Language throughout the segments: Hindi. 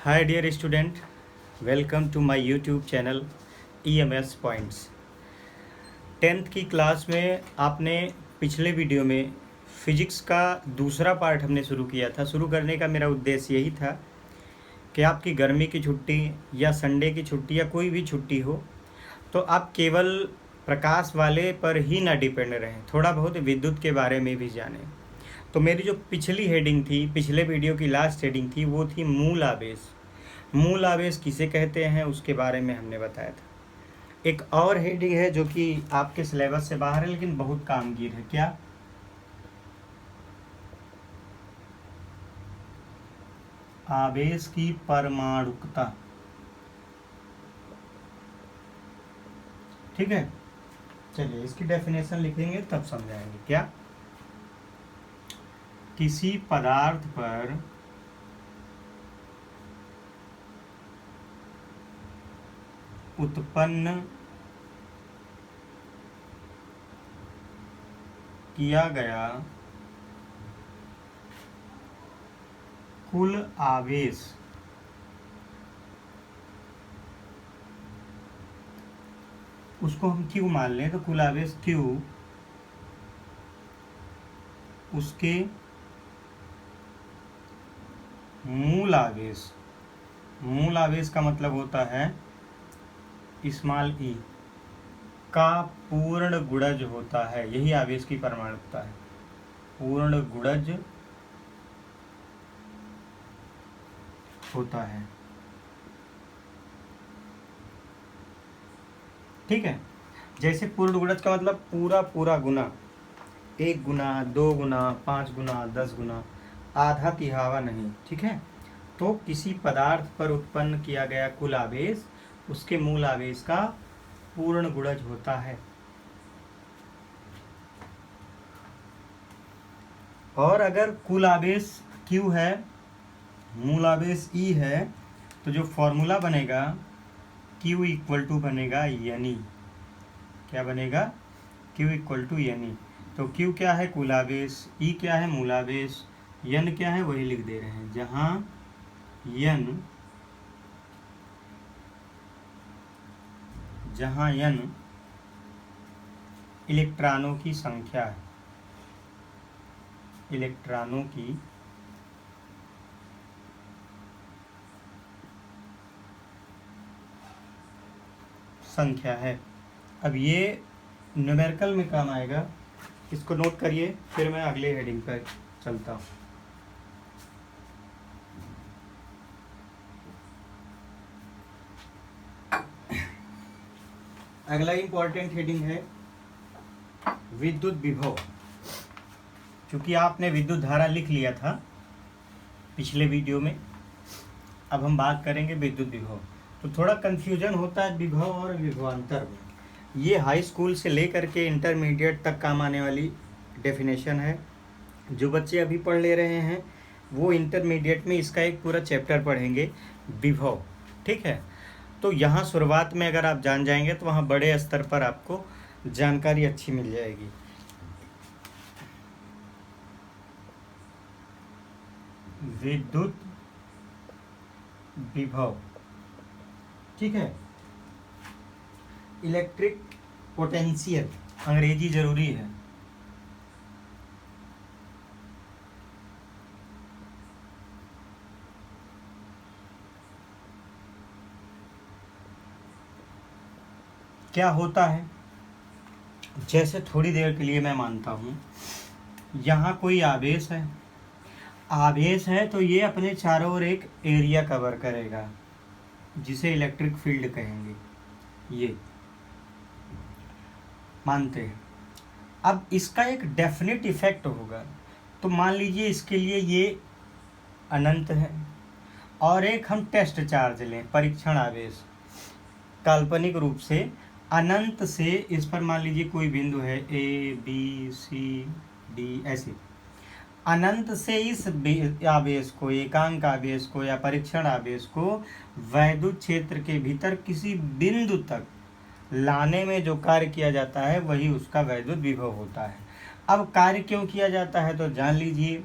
Hi dear student, welcome to my YouTube channel EMS points. 10th की क्लास में आपने पिछले वीडियो में फिजिक्स का दूसरा पार्ट हमने शुरू किया था। शुरू करने का मेरा उद्देश्य यही था कि आपकी गर्मी की छुट्टी या संडे की छुट्टी या कोई भी छुट्टी हो तो आप केवल प्रकाश वाले पर ही ना डिपेंड रहें, थोड़ा बहुत विद्युत के बारे में भी जानें। तो मेरी जो पिछली हेडिंग थी, पिछले वीडियो की लास्ट हेडिंग थी, वो थी मूल आवेश। मूल आवेश किसे कहते हैं उसके बारे में हमने बताया था। एक और हेडिंग है जो कि आपके सिलेबस से बाहर है लेकिन बहुत कामगीर है। क्या? आवेश की परमाणुकता। ठीक है, चलिए इसकी डेफिनेशन लिखेंगे तब समझाएंगे। क्या? किसी पदार्थ पर उत्पन्न किया गया कुल आवेश उसको हम Q मान लें तो कुल आवेश Q उसके मूल आवेश का मतलब होता है स्मॉल e का पूर्ण गुणज होता है। यही आवेश की परमाणुकता है, पूर्ण गुणज होता है। ठीक है, जैसे पूर्ण गुणज का मतलब पूरा पूरा गुना, 1 गुना 2 गुना 5 गुना 10 गुना, आधा तिहावा नहीं। ठीक है, तो किसी पदार्थ पर उत्पन्न किया गया कुल आवेश उसके मूल आवेश का पूर्ण गुणज होता है। और अगर कुल आवेश Q है, मूल आवेश E है, तो जो फॉर्मूला बनेगा Q इक्वल टू बनेगा यानी, क्या बनेगा? Q इक्वल टू यानी। तो Q क्या है? कुल आवेश। E क्या है? मूल आवेश। N क्या है? वही लिख दे रहे हैं, जहाँ N इलेक्ट्रॉनों की संख्या है, इलेक्ट्रॉनों की संख्या है। अब ये न्यूमेरिकल में काम आएगा, इसको नोट करिए, फिर मैं अगले हेडिंग पर चलता हूँ। अगला इंपॉर्टेंट हेडिंग है विद्युत विभव। क्योंकि आपने विद्युत धारा लिख लिया था पिछले वीडियो में, अब हम बात करेंगे विद्युत विभव। तो थोड़ा कंफ्यूजन होता है विभव और विभवांतर में। ये हाई स्कूल से लेकर के इंटरमीडिएट तक काम आने वाली डेफिनेशन है। जो बच्चे अभी पढ़ ले रहे हैं वो इंटरमीडिएट में इसका एक पूरा चैप्टर पढ़ेंगे, विभव। ठीक है, तो यहाँ शुरुआत में अगर आप जान जाएंगे तो वहाँ बड़े स्तर पर आपको जानकारी अच्छी मिल जाएगी। विद्युत विभव, ठीक है। इलेक्ट्रिक पोटेंशियल, अंग्रेजी जरूरी है। क्या होता है? जैसे थोड़ी देर के लिए मैं मानता हूँ यहाँ कोई आवेश है तो ये अपने चारों ओर एक एरिया कवर करेगा जिसे इलेक्ट्रिक फील्ड कहेंगे, ये मानते हैं। अब इसका एक डेफिनेट इफेक्ट होगा, तो मान लीजिए इसके लिए ये अनंत है और एक हम टेस्ट चार्ज लें, परीक्षण आवेश, काल्पनिक रूप से अनंत से इस पर मान लीजिए कोई बिंदु है ABCD, ऐसे अनंत से इस आवेश को, एकांक आवेश को या परीक्षण आवेश को वैद्युत क्षेत्र के भीतर किसी बिंदु तक लाने में जो कार्य किया जाता है वही उसका वैद्युत विभव होता है। अब कार्य क्यों किया जाता है तो जान लीजिए।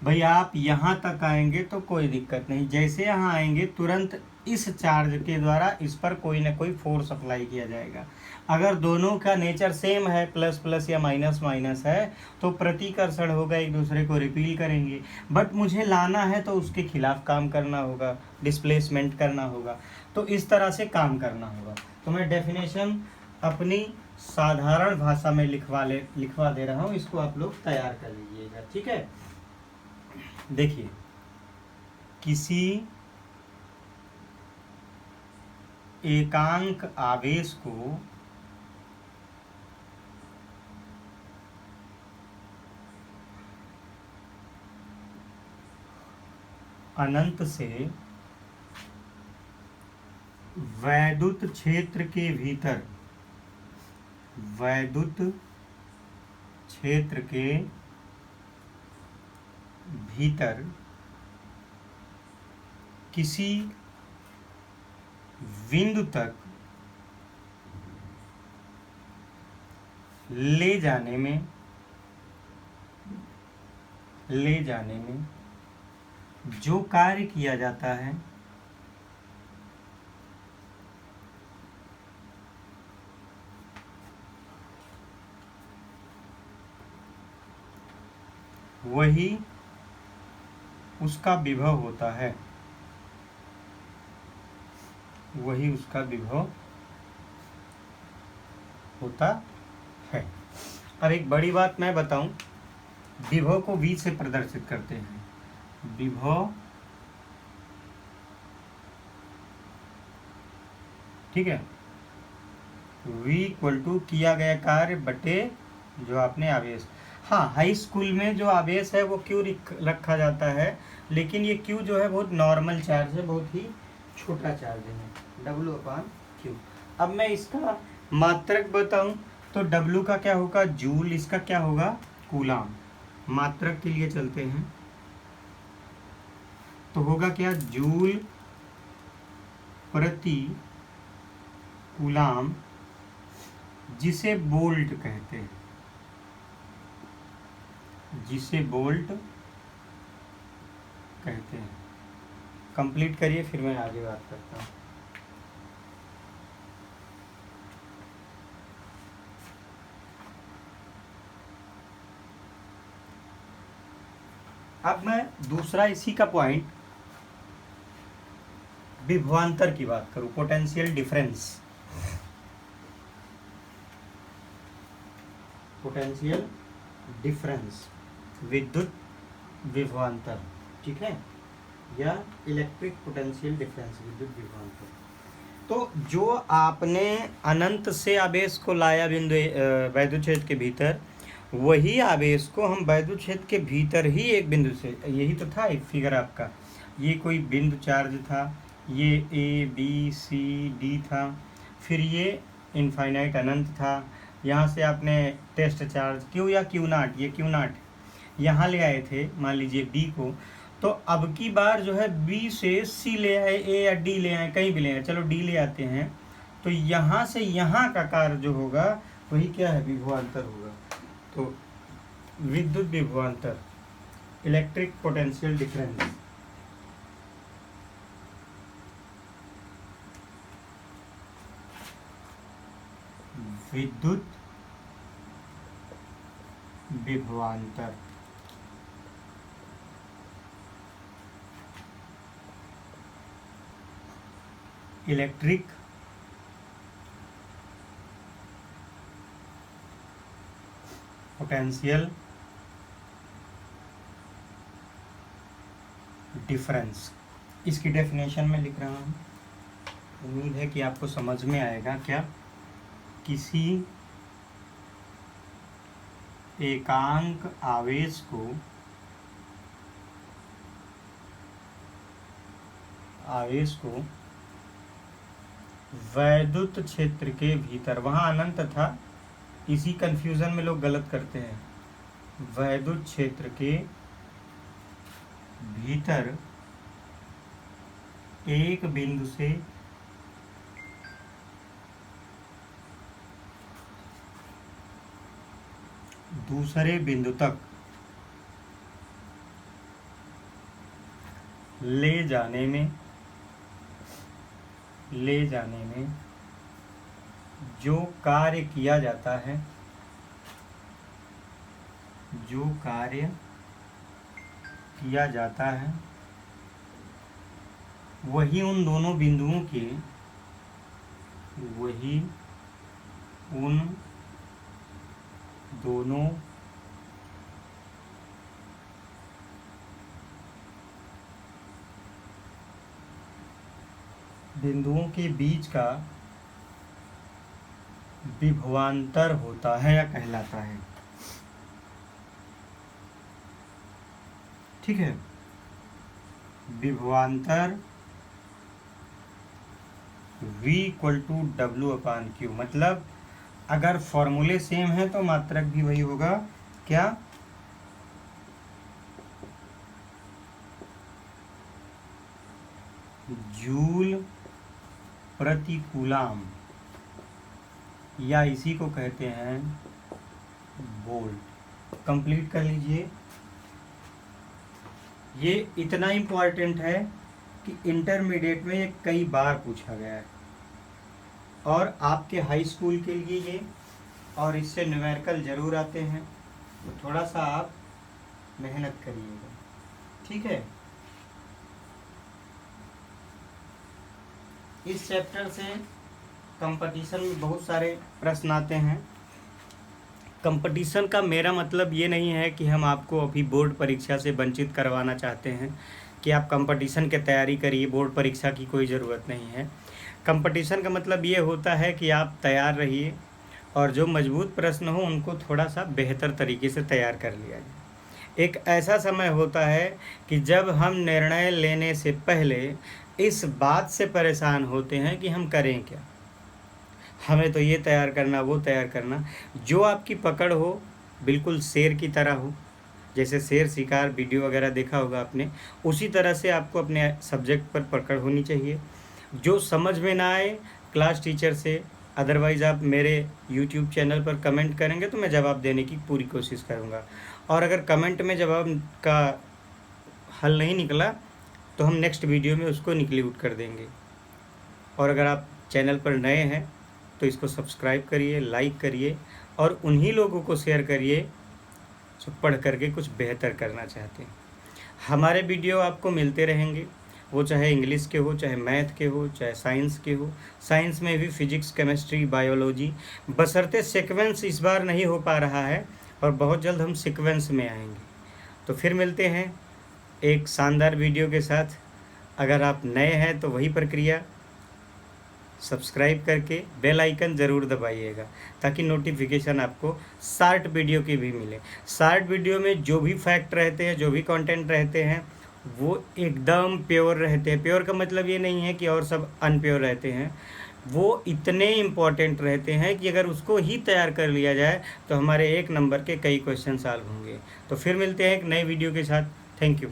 भाई आप यहाँ तक आएंगे तो कोई दिक्कत नहीं, जैसे यहाँ आएंगे तुरंत इस चार्ज के द्वारा इस पर कोई ना कोई फोर्स अप्लाई किया जाएगा। अगर दोनों का नेचर सेम है, प्लस प्लस या माइनस माइनस है, तो प्रतिकर्षण होगा, एक दूसरे को रिपील करेंगे। बट मुझे लाना है तो उसके खिलाफ काम करना होगा, डिस्प्लेसमेंट करना होगा, तो इस तरह से काम करना होगा। तो मैं डेफिनेशन अपनी साधारण भाषा में लिखवा दे रहा हूँ, इसको आप लोग तैयार कर लीजिएगा, ठीक है। देखिए, किसी एकांक आवेश को अनंत से वैद्युत क्षेत्र के भीतर, वैद्युत क्षेत्र के भीतर किसी बिंदु तक ले जाने में जो कार्य किया जाता है वही उसका विभव होता है, वही उसका विभव होता है। अब एक बड़ी बात मैं बताऊं, विभव को V से प्रदर्शित करते हैं। विभव, ठीक है, V इक्वल टू किया गया कार्य बटे जो आपने आवेश। हाँ, हाई स्कूल में जो आवेश है वो क्यू रखा जाता है, लेकिन ये क्यू जो है बहुत नॉर्मल चार्ज है, बहुत ही छोटा चार्ज है, W/Q। अब मैं इसका मात्रक बताऊं तो W का क्या होगा, जूल, इसका क्या होगा, कूलाम। मात्रक के लिए चलते हैं तो होगा क्या, जूल प्रति कूलाम, जिसे बोल्ट कहते हैं, जिसे बोल्ट कहते हैं। कंप्लीट करिए, फिर मैं आगे बात करता हूँ। अब मैं दूसरा इसी का पॉइंट विभवांतर की बात करूं, पोटेंशियल डिफरेंस, पोटेंशियल डिफरेंस, विद्युत विभवांतर, ठीक है, या इलेक्ट्रिक पोटेंशियल डिफरेंस, विद्युत विभवांतर। तो जो आपने अनंत से आवेश को लाया बिंदु वैद्युत क्षेत्र के भीतर, वही आवेश को हम वैद्युत क्षेत्र के भीतर ही एक बिंदु से, यही तो था एक फिगर आपका, ये कोई बिंदु चार्ज था, ये A B C D था, फिर ये इनफाइनाइट अनंत था, यहाँ से आपने टेस्ट चार्ज Q या Q0, ये Q0 यहाँ ले आए थे, मान लीजिए B को। तो अब की बार जो है B से C ले आए, A या D ले आए, कहीं भी ले आए, चलो D ले आते हैं, तो यहाँ से यहाँ का कार्य जो होगा वही क्या है, विभवांतर होगा। तो विद्युत विभवांतर, इलेक्ट्रिक पोटेंशियल डिफरेंस, विद्युत विभवांतर, इलेक्ट्रिक पोटेंशियल डिफरेंस, इसकी डेफिनेशन में लिख रहा हूँ, उम्मीद है कि आपको समझ में आएगा। क्या, किसी एकांक आवेश को वैद्युत क्षेत्र के भीतर, वहाँ अनंत था, इसी कंफ्यूजन में लोग गलत करते हैं, वैद्युत क्षेत्र के भीतर एक बिंदु से दूसरे बिंदु तक ले जाने में जो कार्य किया जाता है, वही उन दोनों बिंदुओं के बीच का विभवांतर होता है या कहलाता है। ठीक है, विभवांतर V = W/Q। मतलब अगर फॉर्मूले सेम है तो मात्रक भी वही होगा, क्या? जूल प्रति कूलाम, या इसी को कहते हैं वोल्ट। कंप्लीट कर लीजिए। ये इतना इम्पोर्टेंट है कि इंटरमीडिएट में ये कई बार पूछा गया है, और आपके हाई स्कूल के लिए ये और इससे न्यूमेरिकल ज़रूर आते हैं, तो थोड़ा सा आप मेहनत करिएगा। ठीक है, इस चैप्टर से कंपटीशन में बहुत सारे प्रश्न आते हैं। कंपटीशन का मेरा मतलब ये नहीं है कि हम आपको अभी बोर्ड परीक्षा से वंचित करवाना चाहते हैं कि आप कंपटीशन की तैयारी करिए, बोर्ड परीक्षा की कोई ज़रूरत नहीं है। कंपटीशन का मतलब ये होता है कि आप तैयार रहिए और जो मजबूत प्रश्न हो उनको थोड़ा सा बेहतर तरीके से तैयार कर लिया जाए। एक ऐसा समय होता है कि जब हम निर्णय लेने से पहले इस बात से परेशान होते हैं कि हम करें क्या, हमें तो ये तैयार करना, वो तैयार करना। जो आपकी पकड़ हो बिल्कुल शेर की तरह हो, जैसे शेर शिकार वीडियो वगैरह देखा होगा आपने, उसी तरह से आपको अपने सब्जेक्ट पर पकड़ होनी चाहिए। जो समझ में ना आए क्लास टीचर से, अदरवाइज़ आप मेरे YouTube चैनल पर कमेंट करेंगे तो मैं जवाब देने की पूरी कोशिश करूँगा। और अगर कमेंट में जवाब का हल नहीं निकला तो हम नेक्स्ट वीडियो में उसको इंक्लूड कर देंगे। और अगर आप चैनल पर नए हैं तो इसको सब्सक्राइब करिए, लाइक करिए और उन्हीं लोगों को शेयर करिए जो पढ़ करके कुछ बेहतर करना चाहते हैं। हमारे वीडियो आपको मिलते रहेंगे, वो चाहे इंग्लिश के हो, चाहे मैथ के हो, चाहे साइंस के हो। साइंस में भी फिजिक्स, केमिस्ट्री, बायोलॉजी, बशर्ते सीक्वेंस इस बार नहीं हो पा रहा है और बहुत जल्द हम सीक्वेंस में आएंगे। तो फिर मिलते हैं एक शानदार वीडियो के साथ। अगर आप नए हैं तो वही प्रक्रिया, सब्सक्राइब करके बेल आइकन ज़रूर दबाइएगा ताकि नोटिफिकेशन आपको शॉर्ट वीडियो की भी मिले। शॉर्ट वीडियो में जो भी फैक्ट रहते हैं, जो भी कंटेंट रहते हैं, वो एकदम प्योर रहते हैं। प्योर का मतलब ये नहीं है कि और सब अनप्योर रहते हैं, वो इतने इम्पॉर्टेंट रहते हैं कि अगर उसको ही तैयार कर लिया जाए तो हमारे 1 नंबर के कई क्वेश्चन सॉल्व होंगे। तो फिर मिलते हैं एक नए वीडियो के साथ। Thank you.